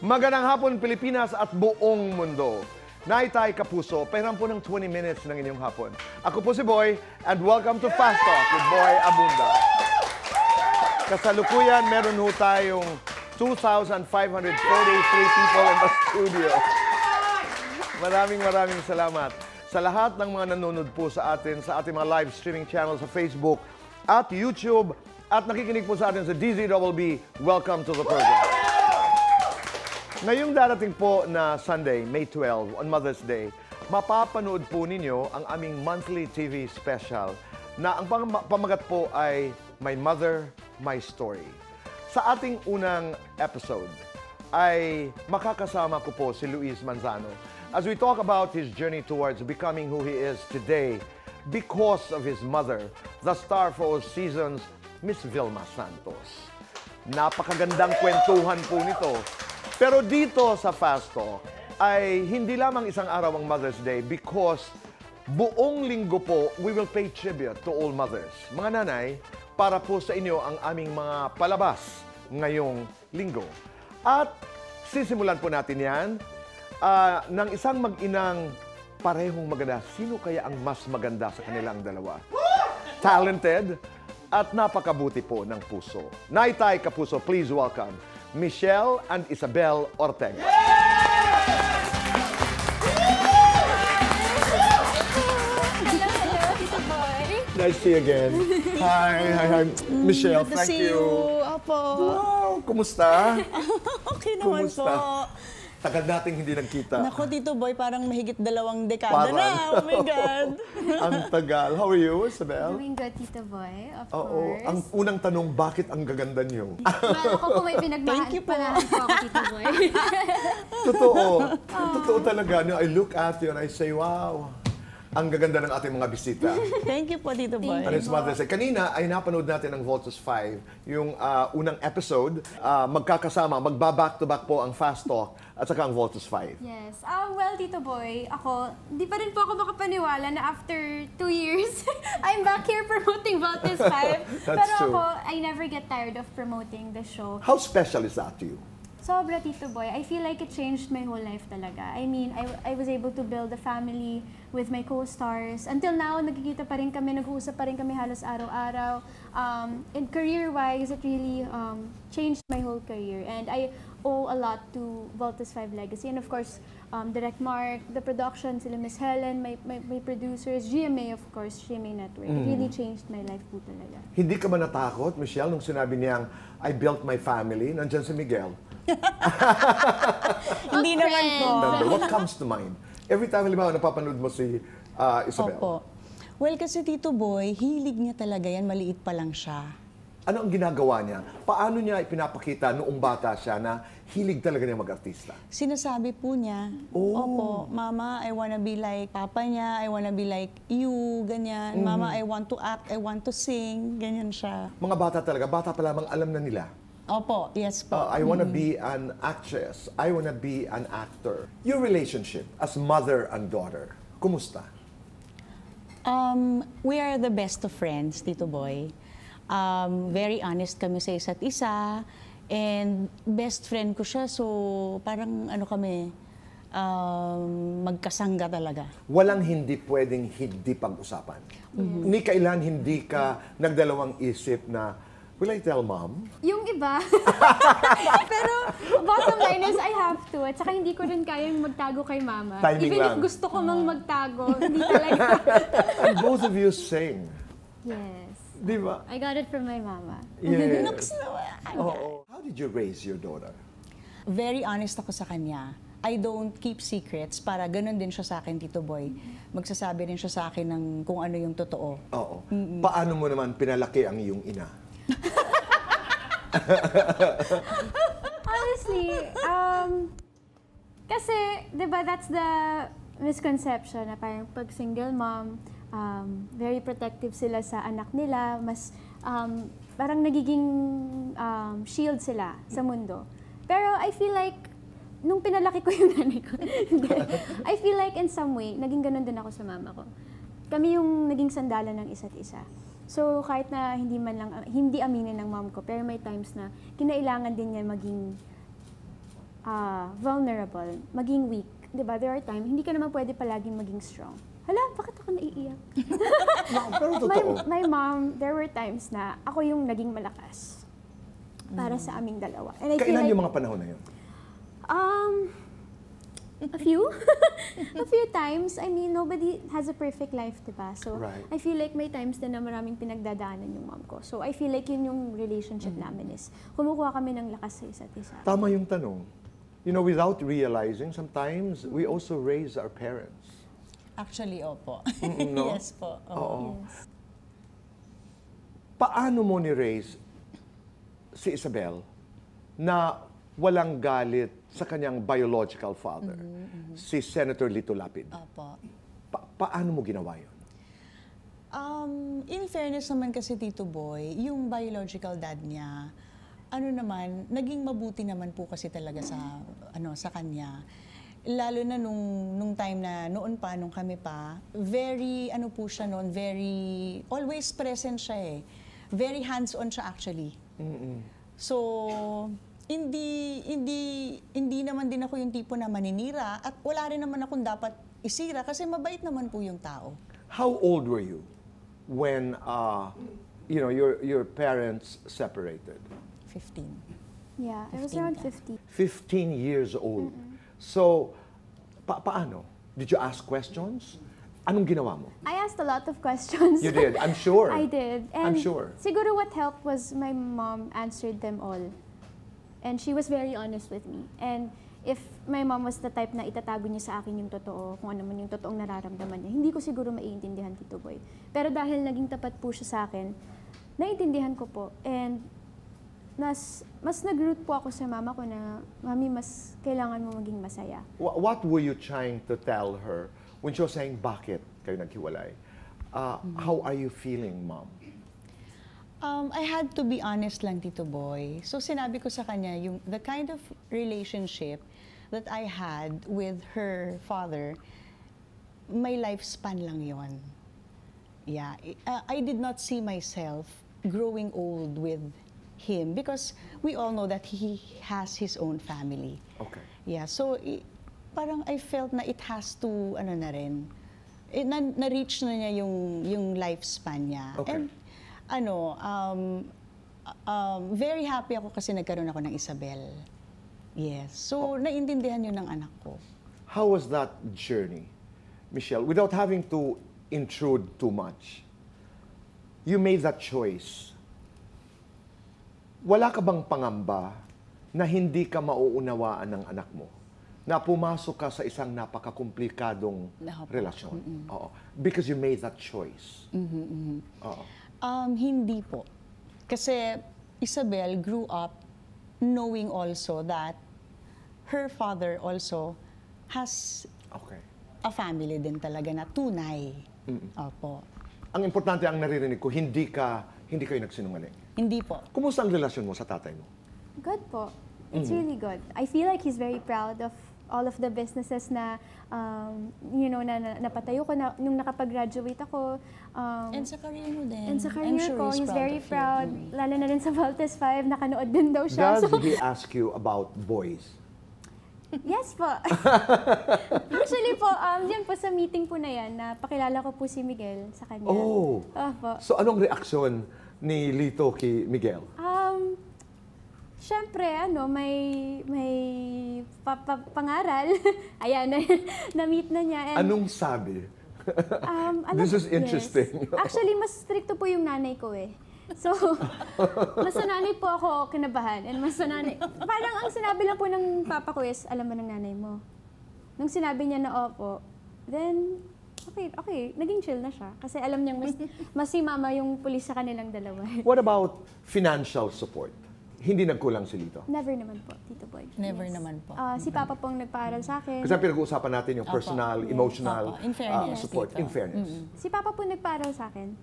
Magandang hapon, Pilipinas at buong mundo. Naitay Kapuso, pahiram po ng 20 minutes ng inyong hapon. Ako po si Boy, and welcome to Fast Talk with Boy Abunda. Kasalukuyan, meron ho tayong 2,543 people in the studio. Maraming salamat sa lahat ng mga nanonood po sa atin, sa ating mga live streaming channel sa Facebook at YouTube, at nakikinig po sa atin sa DZBB. Welcome to the program. Ngayong darating po na Sunday, May 12, on Mother's Day, mapapanood po ninyo ang aming monthly TV special na ang pamagat po ay My Mother, My Story. Sa ating unang episode ay makakasama ko po si Luis Manzano as we talk about his journey towards becoming who he is today because of his mother, the star for all seasons, Miss Vilma Santos. Napakagandang kwentuhan po nito. Pero dito sa Fast Talk ay hindi lamang isang araw ang Mother's Day because buong linggo po we will pay tribute to all mothers. Mga nanay, para po sa inyo ang aming mga palabas ngayong linggo. At sisimulan po natin yan ng isang mag-inang parehong maganda. Sino kaya ang mas maganda sa kanilang dalawa? Talented at napakabuti po ng puso. Naitay Kapuso, please welcome Michelle and Isabel Ortega. Hello, Tito Boy. Nice to see you again. Hi. Michelle, Good to thank see you. Opo. Wow, kumusta? Okay naman Kumusta? po. Tagal nating hindi nagkita. Naku, Tito Boy, parang mahigit 2 dekada na. Oh my God. Ang tagal. How are you, Isabel? Doing good, Tito Boy, of Oo. course. Ang unang tanong, bakit ang gaganda niyo? Well, ako po may pinagmahan Thank you po. po ako, Tito Boy. Totoo. Totoo talaga. No, I look at you and I say, wow, ang gaganda ng ating mga bisita. Thank you po, Tito Boy. And it's Mother's Day. Kanina ay napanood natin ang Voltus 5, yung unang episode. Magkakasama, magba-back-to-back po ang Fast Talk at saka ang Voltus 5. Yes. Well, Tito Boy, ako, di pa rin po ako makapaniwala na after 2 years, I'm back here promoting Voltes 5. That's Pero true. ako, I never get tired of promoting the show. How special is that to you? Sobra, Tito Boy. I feel like it changed my whole life talaga. I mean, I was able to build a family with my co-stars. Until now, nagkikita pa rin kami, nag-uusap pa rin kami halos araw-araw. And career-wise, it really changed my whole career. And I owe a lot to Voltes 5 Legacy. And of course, Direct Mark, the production, sila Miss Helen, my producers, GMA of course, GMA Network. It really changed my life po talaga. Hindi ka ba natakot, Michelle, nung sinabi niyang, I built my family? Nandyan si Miguel. Hindi naman po. Number, what comes to mind? Every time, halimbawa, napapanood mo si Isabel. Opo. Well, kasi Tito Boy, hilig niya talaga yan. Maliit pa lang siya. Ano ang ginagawa niya? Paano niya ipinapakita noong bata siya na hilig talaga niya mag-artista? Sinasabi po niya, Opo, Mama, I wanna be like Papa niya, I wanna be like you, ganyan. Mama, I want to act, I want to sing, ganyan siya. Mga bata talaga, bata pa lamang alam na nila. Opo, yes po. I wanna be an actress. I wanna be an actor. Your relationship as mother and daughter, kumusta? We are the best of friends, Tito Boy. Very honest kami sa isa't isa. And best friend ko siya, so parang ano kami, magkasangga talaga. Walang hindi pwedeng hindi pag-usapan. Ni kailan hindi ka nagdalawang isip na, will I tell mom? Yung iba. Pero bottom line is I have to. At saka hindi ko rin kayang magtago kay mama. Timing Even lang. if gusto ko mang magtago, hindi talaga. And both of you sing. Yes. Di ba? I got it from my mama. Yes. Oo. How did you raise your daughter? Very honest ako sa kanya. I don't keep secrets para ganun din siya sa akin, Tito Boy. Magsasabi rin siya sa akin ng kung ano yung totoo. Oo. Paano mo naman pinalaki ang iyong ina? Honestly, kasi, di ba, that's the misconception na parang pag single mom, very protective sila sa anak nila, mas parang nagiging shield sila sa mundo. Pero I feel like, nung pinalaki ko yung nanay ko, I feel like in some way, naging ganun din ako sa mama ko. Kami yung naging sandalan ng isa't isa. So kahit na hindi aminin ng mom ko, pero may times na kinailangan din niya maging vulnerable, maging weak. Diba? There are times, hindi ka naman pwede palaging maging strong. Hala, bakit ako naiiyak? Pero totoo. My mom, there were times na ako yung naging malakas para sa aming dalawa. And I feel Kailan like, yung mga panahon na yun? a few. A few times. I mean, nobody has a perfect life, diba? So, Right. I feel like may times din na maraming pinagdadaanan yung mom ko. So, I feel like yun yung relationship namin is kumukuha kami ng lakas sa isa't isa. Tama yung tanong. You know, without realizing, sometimes we also raise our parents. Actually, opo. no? Yes po. Oo. Yes. Paano mo ni-raise si Isabel na walang galit sa kanyang biological father, si Senator Lito Lapid? Opo. Paano mo ginawa yun? In fairness naman kasi Tito Boy, yung biological dad niya, ano naman, naging mabuti naman po kasi talaga sa kanya. Lalo na nung time na noon pa, nung kami pa, very, ano po siya noon, very, always present siya eh. Very hands-on siya actually. So, hindi naman din ako yung tipo na maninira at wala rin naman akong dapat isira kasi mabait naman po yung tao. How old were you when, you know, your parents separated? 15. Yeah, I was 15 around ka. 50. 15 years old. So, paano? Did you ask questions? Anong ginawa mo? I asked a lot of questions. You did, I'm sure. I did. And I'm sure. Siguro what helped was my mom answered them all. And she was very honest with me. And if my mom was the type na itatago niya sa akin yung totoo, kung ano man yung totoong nararamdaman niya, hindi ko siguro maiintindihan, Tito Boy. Pero dahil naging tapat po siya sa akin, naiintindihan ko po. And mas nag-root po ako sa mama ko na, Mami, mas kailangan mo maging masaya. What were you trying to tell her when she was saying, bakit kayo naghiwalay? How are you feeling, Mom? I had to be honest lang, Tito Boy. So sinabi ko sa kanya, the kind of relationship that I had with her father, may lifespan lang yon. Yeah, I did not see myself growing old with him because we all know that he has his own family. Okay. Yeah, so parang I felt na it has to, ano na rin, na-reach na niya yung lifespan niya. Okay. And very happy ako kasi nagkaroon ako ng Isabel. Yes, so naintindihan yun ng anak ko. How was that journey, Michelle? Without having to intrude too much, you made that choice. Wala ka bang pangamba na hindi ka mauunawaan ng anak mo? Na pumasok ka sa isang napakakomplikadong relasyon? Oo. Because you made that choice. Oo. Hindi po. Kasi Isabel grew up knowing also that her father also has Okay. a family din talaga na tunay. Opo. Ang importante ang naririnig ko, hindi kayo nagsinungaling. Hindi po. Kumusta ang relasyon mo sa tatay mo? Good po. It's really good. I feel like he's very proud of all of the businesses na, na napatayo ko na, nung nakapag-graduate ako. And sa career mo din. And sa I'm career sure ko, he's very of you. proud. Lalo na rin sa Voltes 5, nakanood din daw siya. Does So, he ask you about boys? yes po. Actually po, yan po sa meeting po na yan, napakilala ko po si Miguel sa kanya. Oh. Opo. So anong reaksyon ni Lito kay Miguel? Siyempre, may pangaral. Ayan, na-meet na niya. And, Anong sabi? ano This is po- interesting. Yes. Actually, mas stricto po yung nanay ko eh. So, mas sa nanay po ako kinabahan. And mas sa nanay, parang ang sinabi lang po ng papa ko is, alam mo ng nanay mo. Nung sinabi niya na opo, then, okay, naging chill na siya. Kasi alam niyang mas si mama yung pulis sa kanilang dalawa. What about financial support? Hindi nagkulang si Lito. Never naman po, Tito Boy. Never naman po. Si Papa pong nagpaaral sa akin. Kasi pinag-uusapan natin yung personal, Yes. emotional Opo. In fairness, support. Lito. In fairness. Si Papa po nagpaaral sa akin.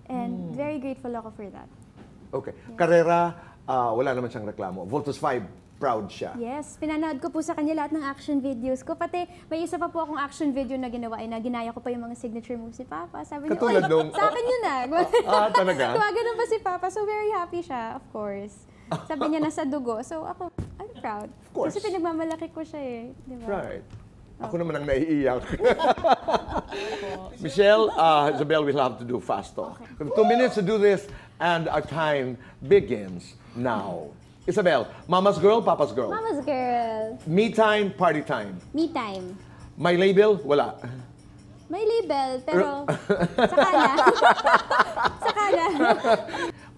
And very grateful ako for that. Okay. Karera, wala naman siyang reklamo. Voltus 5, proud siya. Yes, pinanood ko po sa kanya lahat ng action videos ko. Pati may isa pa po akong action video na ginawa. Ginaya ko pa yung mga signature moves si Papa. Sabi niya, Katulad nung- sa akin yun na. Talaga? Gumagano pa si Papa. So very happy siya, of course. Sabi niya nasa dugo. So ako, Proud. Of course. Kasi pinagmamalaki ko siya eh. Di ba? Right. Ako naman ang naiiyak. Michelle, Isabel, we'll have to do fast talk. We have 2 minutes to do this, and our time begins now. Isabel, mama's girl, papa's girl. Mama's girl. Me time, party time. Me time. My label, wala. May label, pero saka na. Saka na.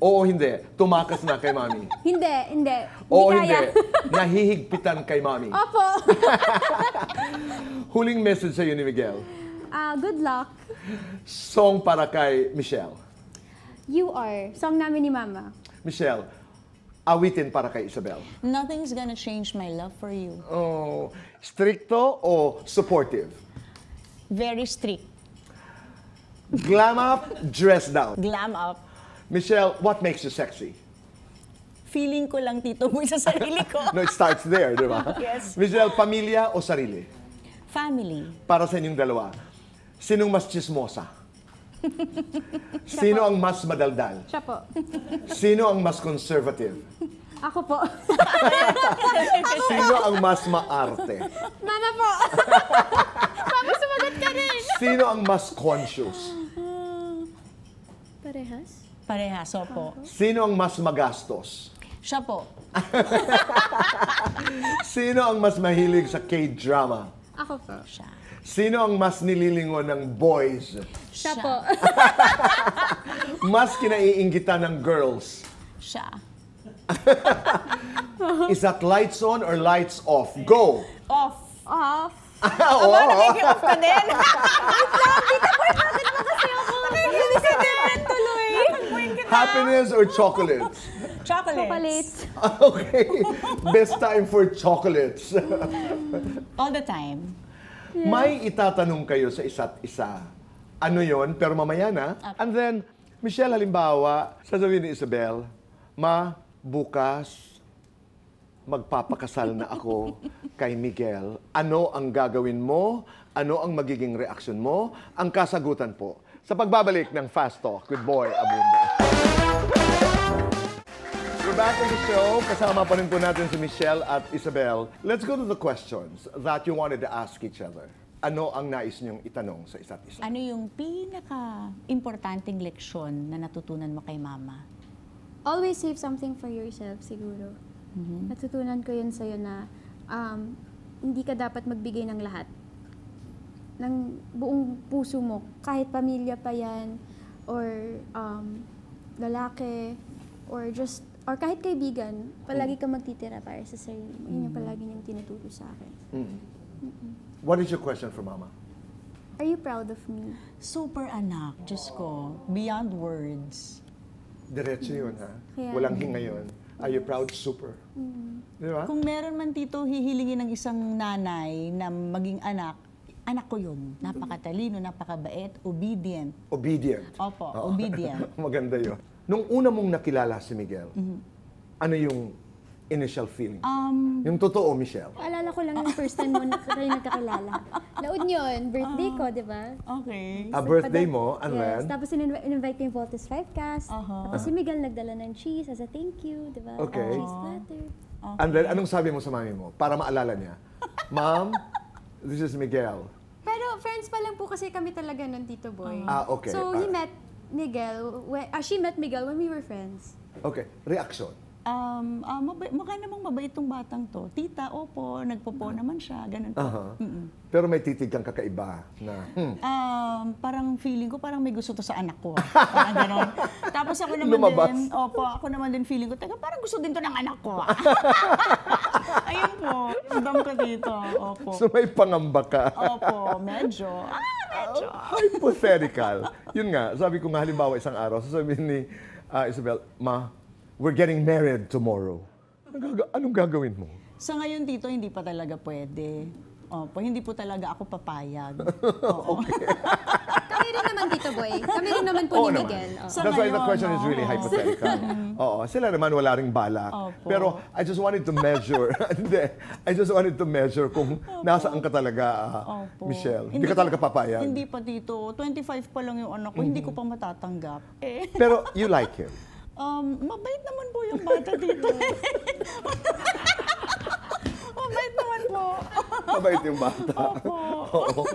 Oo, hindi. Tumakas na kay mami. Hindi. Oo, Hindi hindi. kaya. Nahihigpitan kay mami. Opo. Huling message sa'yo ni Miguel. Good luck. Song para kay Michelle. You are. Song namin ni Mama. Michelle, awitin para kay Isabel. Nothing's gonna change my love for you. Oh, stricto o supportive? Very strict. Glam up, dress down. Glam up. Michelle, what makes you sexy? Feeling ko lang, Tito Boy, sa sarili ko. No, it starts there, di ba? Yes. Michelle, pamilya o sarili? Family. Para sa inyong dalawa, sinong mas chismosa? Sino ang mas madaldal? Siya po. Sino ang mas conservative? Ako po. Sino ang mas maarte? Mama po. Mama, sumagot ka rin. Sino ang mas conscious? Parehas? Parehas, opo. Sino ang mas magastos? Siya po. Sino ang mas mahilig sa K-drama? Ako po. Siya. Sino ang mas nililingon ng boys? Siya po. Mas kinaiingitan ng girls? Siya. Is that lights on or lights off? Go! Off. Off. Oo. Nagiging-off ka din. Happiness or chocolates? Chocolates. Chocolates. Okay. Best time for chocolates. All the time. May itatanong kayo sa isa't isa. Ano yon? Pero mamaya na. And then, Michelle, halimbawa, sasabihin ni Isabel, Ma, bukas, magpapakasal na ako kay Miguel. Ano ang gagawin mo? Ano ang magiging reaksyon mo? Ang kasagutan po sa pagbabalik ng Fast Talk with Boy Abunda. We're back on the show. Kasama pa rin po natin si Michelle at Isabel. Let's go to the questions that you wanted to ask each other. Ano ang nais niyong itanong sa isa't isa? Ano yung pinaka-importanting leksyon na natutunan mo kay Mama? Always save something for yourself, siguro. Natutunan ko yun sa'yo na hindi ka dapat magbigay ng lahat. Ng buong puso mo. Kahit pamilya pa yan, or lalaki, or kahit kaibigan, palagi ka magtitira para sa sarili mo. Yun yung palagi niyang tinuturo sa akin. What is your question for Mama? Are you proud of me? Super anak, Diyos ko, beyond words. Diretso yun, ha? Kaya- Walang hinga yun. Are you proud? Super. Di ba? Kung meron man, Tito, hihilingin ng isang nanay na maging anak, anak ko yun. Napakatalino, napakabait, obedient. Obedient. Opo, obedient. Maganda yun. Nung una mong nakilala si Miguel, ano yung initial feeling? Yung totoo, Michelle. Alala ko lang yung first time mo na kayo nagkakilala. Laod yun, birthday ko, di ba? Okay. A birthday mo, and Yes, then? tapos in-invite ko yung Voltes 5cast. Tapos si Miguel nagdala ng cheese as a thank you, di ba? Okay. Cheese platter. And then, anong sabi mo sa mami mo? Para maalala niya. Ma'am, this is Miguel. Pero friends pa lang po kasi kami talaga ng Tito Boy. Okay. So he met Miguel, she met Miguel when we were friends. Okay. Reaction. Mukha namang mabait tong batang to. Tita, opo, nagpopo naman siya, ganun po. Aha. Pero may titig kang kakaiba na, Parang feeling ko, parang may gusto to sa anak ko. Parang ganon. Tapos ako naman Lumabas. din, ako naman din feeling ko, teka, parang gusto din to ng anak ko. Ayun po, ramdam ko dito. Opo. so may pangamba ka. Opo, medyo. Medyo. Hypothetical. Yun nga, sabi ko nga halimbawa isang araw, sasabihin ni Isabel, Ma, we're getting married tomorrow. Anong gagawin mo? Sa ngayon, Tito, hindi pa talaga pwede. Opo, hindi po talaga ako papayag. Oo. Kami rin naman, Tito Boy. Kami rin naman po Oo ni naman. Miguel. Sa That's why the ngayon, question is really oo. hypothetical. Oo, sila naman wala ring balak. Opo. Pero I just wanted to measure. Hindi. I just wanted to measure kung nasaan ka talaga, Opo. Michelle. Hindi ka talaga papayag. Hindi pa, Tito. 25 pa lang yung anak ko, hindi ko pa matatanggap. Pero you like him. Mabait naman po yung bata dito. Mabait yung bata. Oo.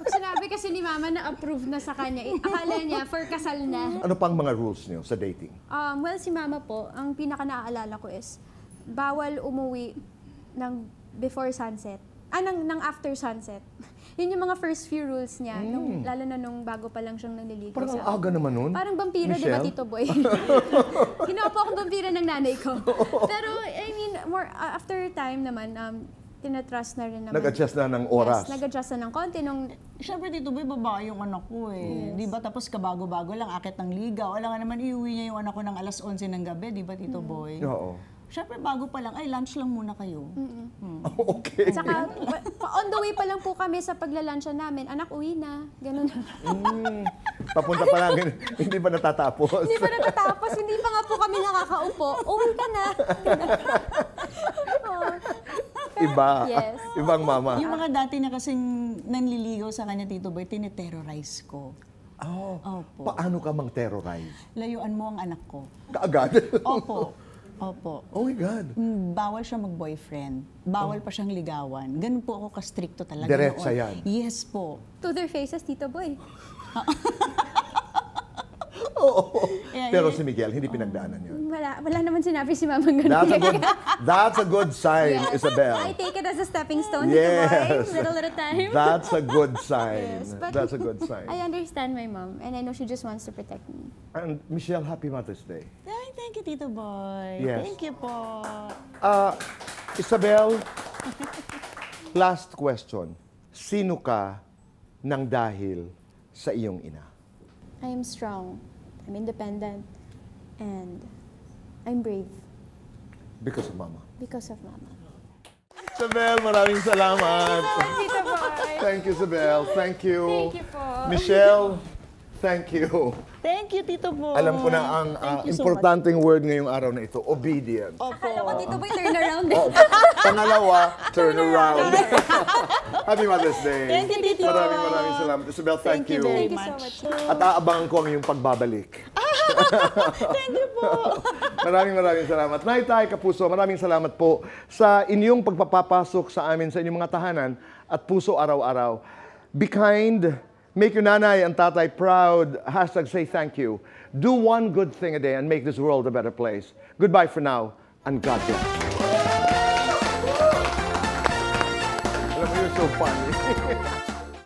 Pag sinabi kasi ni mama na approve na sa kanya, akala niya for kasal na. Ano pang mga rules niyo sa dating? Well, si mama po, ang pinaka naaalala ko is, bawal umuwi ng before sunset. Ng after sunset. Yun yung mga first few rules niya, lalo na nung bago pa lang siyang nanliligaw Parang sa ang aga naman nun. Parang vampiro, di ba, Michelle? Tito Boy? Ginawa po akong vampiro ng nanay ko. Pero, I mean, more after time naman, tinatrust na rin naman. Nag-adjust na ng oras. Yes, nag-adjust na ng konti nung... Siyempre, Tito Boy, babae yung anak ko eh. Di ba? Tapos kabago-bago lang, akit ng ligaw. Wala nga naman, iuwi niya yung anak ko ng alas 11 ng gabi, di ba, Tito Boy? Oo. Siyempre, bago pa lang, ay, lunch lang muna kayo. Okay. Saka, on the way pa lang po kami sa paglalansya namin, anak, uwi na. Ganun. Papunta pa lang, hindi ba natatapos? Hindi pa natatapos, hindi pa nga po kami nakakaupo. Uwi ka na. Oo. Iba. Yes. Ibang mama. Yung mga dati na kasing nanliligaw sa kanya, Tito Boy, tineterrorize ko. Oh, Opo. paano ka mang-terrorize? Layuan mo ang anak ko. Kaagad? Opo. Opo. Oh my God. Bawal siya mag-boyfriend. Bawal pa siyang ligawan. Ganun po ako ka-stricto talaga. Diretsa noon. yan. Yes po. To their faces, Tito Boy. Oo. Yeah, Pero yeah. si Miguel, hindi pinagdaanan yun. Wala naman sinabi si Mama ganun. That's a good sign, Yes. Isabel. I take it as a stepping stone, Tito Boy. Little at a time. That's a good sign. Yes, but That's a good sign. I understand my mom, and I know she just wants to protect me. And Michelle, happy Mother's Day. Ay, thank you, Tito Boy. Yes. Thank you po. Isabel, last question. Sino ka nang dahil sa iyong ina? I am strong, I'm independent, and I'm brave Because of Mama. because of Mama. Isabel, maraming salamat. Tito Boy! Thank you, Isabel. Thank you. Thank you po. Michelle, thank you. Thank you, Tito Boy. Alam ko na ang Thank you so importanteng word ngayong araw na ito, obedient. Akala ko, Tito Boy, turn around. Pangalawa, turn around. Happy Mother's Day. Thank you, Tito. Maraming salamat. Isabel, thank you. very Thank you so much. At aabangan ko ang iyong pagbabalik. Thank you po. Maraming salamat. Nay, Tay, Kapuso, maraming salamat po sa inyong pagpapapasok sa amin sa inyong mga tahanan at puso araw-araw. Be kind, make your nanay and tatay proud. #say thank you. Do one good thing a day and make this world a better place. Goodbye for now and God bless. Alam mo, you're so funny.